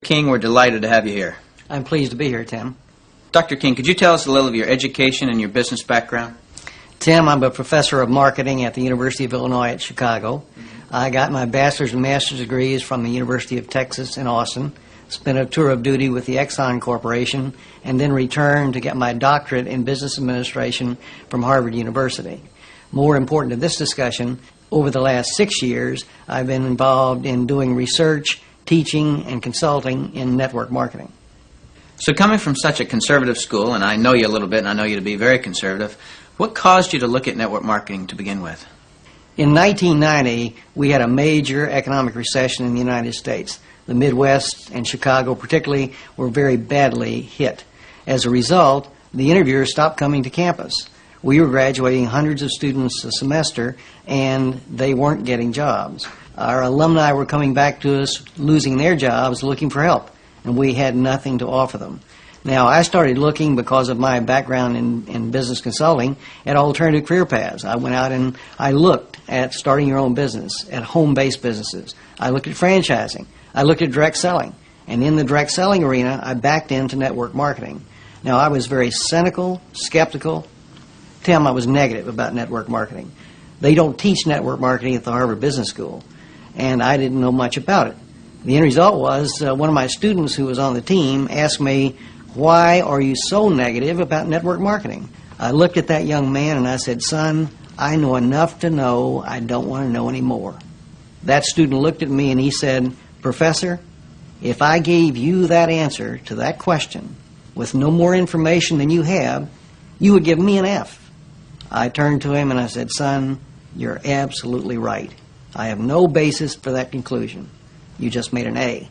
King, we're delighted to have you here. I'm pleased to be here, Tim. Dr. King, could you tell us a little of your education and your business background? Tim, I'm a professor of marketing at the University of Illinois at Chicago. I got my bachelor's and master's degrees from the University of Texas in Austin, spent a tour of duty with the Exxon Corporation, and then returned to get my doctorate in business administration from Harvard University. More important to this discussion, over the last 6 years, I've been involved in doing research, teaching, and consulting in network marketing. So coming from such a conservative school, and I know you a little bit, and I know you to be very conservative, what caused you to look at network marketing to begin with? In 1990, we had a major economic recession in the United States. The Midwest and Chicago particularly were very badly hit. As a result, the interviewers stopped coming to campus. We were graduating hundreds of students a semester, and they weren't getting jobs. Our alumni were coming back to us, losing their jobs, looking for help, and we had nothing to offer them. Now, I started looking, because of my background in business consulting, at alternative career paths. I went out and I looked at starting your own business, at home-based businesses. I looked at franchising. I looked at direct selling. And in the direct selling arena, I backed into network marketing. Now, I was very cynical, skeptical. Tim, I was negative about network marketing. They don't teach network marketing at the Harvard Business School, and I didn't know much about it. The end result was one of my students who was on the team asked me, "Why are you so negative about network marketing?" I looked at that young man and I said, "Son, I know enough to know I don't want to know any more." That student looked at me and he said, "Professor, if I gave you that answer to that question with no more information than you have, you would give me an F." I turned to him and I said, "Son, you're absolutely right. I have no basis for that conclusion. You just made an A."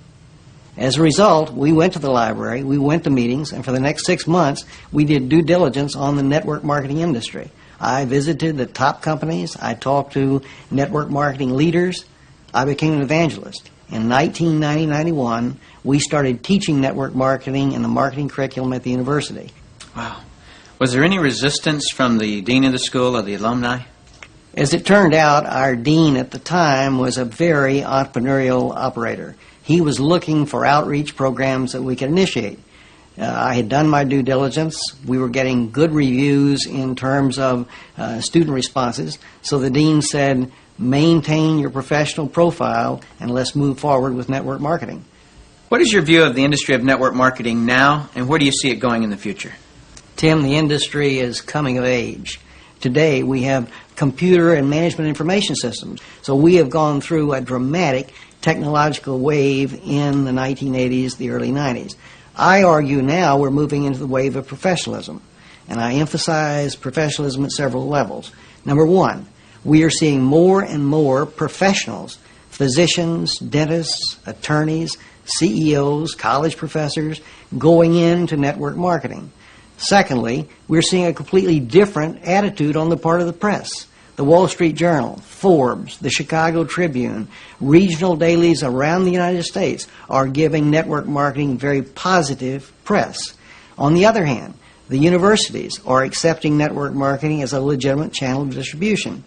As a result, we went to the library, we went to meetings, and for the next 6 months, we did due diligence on the network marketing industry. I visited the top companies, I talked to network marketing leaders, I became an evangelist. In 1990-91, we started teaching network marketing in the marketing curriculum at the university. Wow. Was there any resistance from the dean of the school or the alumni? As it turned out, our dean at the time was a very entrepreneurial operator. He was looking for outreach programs that we could initiate. I had done my due diligence. We were getting good reviews in terms of student responses. So the dean said, "Maintain your professional profile and let's move forward with network marketing." What is your view of the industry of network marketing now, and where do you see it going in the future? Tim, the industry is coming of age. Today we have computer and management information systems. So we have gone through a dramatic technological wave in the 1980s, the early 90s. I argue now we're moving into the wave of professionalism, and I emphasize professionalism at several levels. Number one, we are seeing more and more professionals, physicians, dentists, attorneys, CEOs, college professors, going into network marketing. Secondly, we're seeing a completely different attitude on the part of the press. The Wall Street Journal, Forbes, the Chicago Tribune, regional dailies around the United States are giving network marketing very positive press. On the other hand, the universities are accepting network marketing as a legitimate channel of distribution.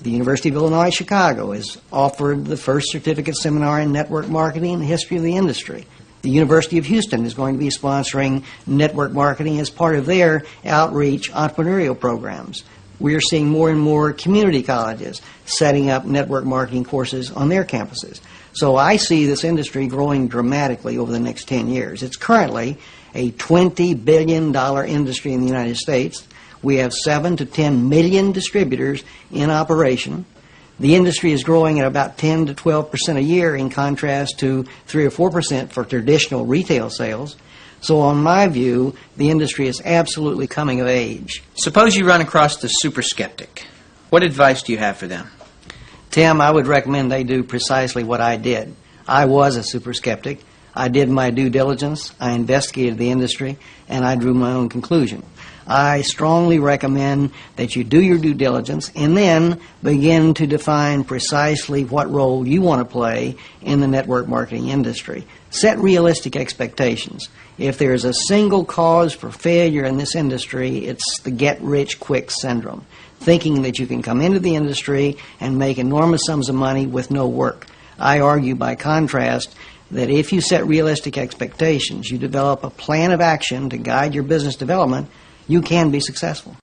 The University of Illinois Chicago has offered the first certificate seminar in network marketing in the history of the industry. The University of Houston is going to be sponsoring network marketing as part of their outreach entrepreneurial programs. We are seeing more and more community colleges setting up network marketing courses on their campuses. So I see this industry growing dramatically over the next 10 years. It's currently a $20 billion industry in the United States. We have 7 to 10 million distributors in operation. The industry is growing at about 10 to 12% a year, in contrast to 3 or 4% for traditional retail sales. So on my view, the industry is absolutely coming of age. Suppose you run across the super skeptic. What advice do you have for them? Tim, I would recommend they do precisely what I did. I was a super skeptic. I did my due diligence, I investigated the industry, and I drew my own conclusion. I strongly recommend that you do your due diligence and then begin to define precisely what role you want to play in the network marketing industry. Set realistic expectations. If there is a single cause for failure in this industry, it's the get-rich-quick syndrome, thinking that you can come into the industry and make enormous sums of money with no work. I argue, by contrast, that if you set realistic expectations, you develop a plan of action to guide your business development, you can be successful.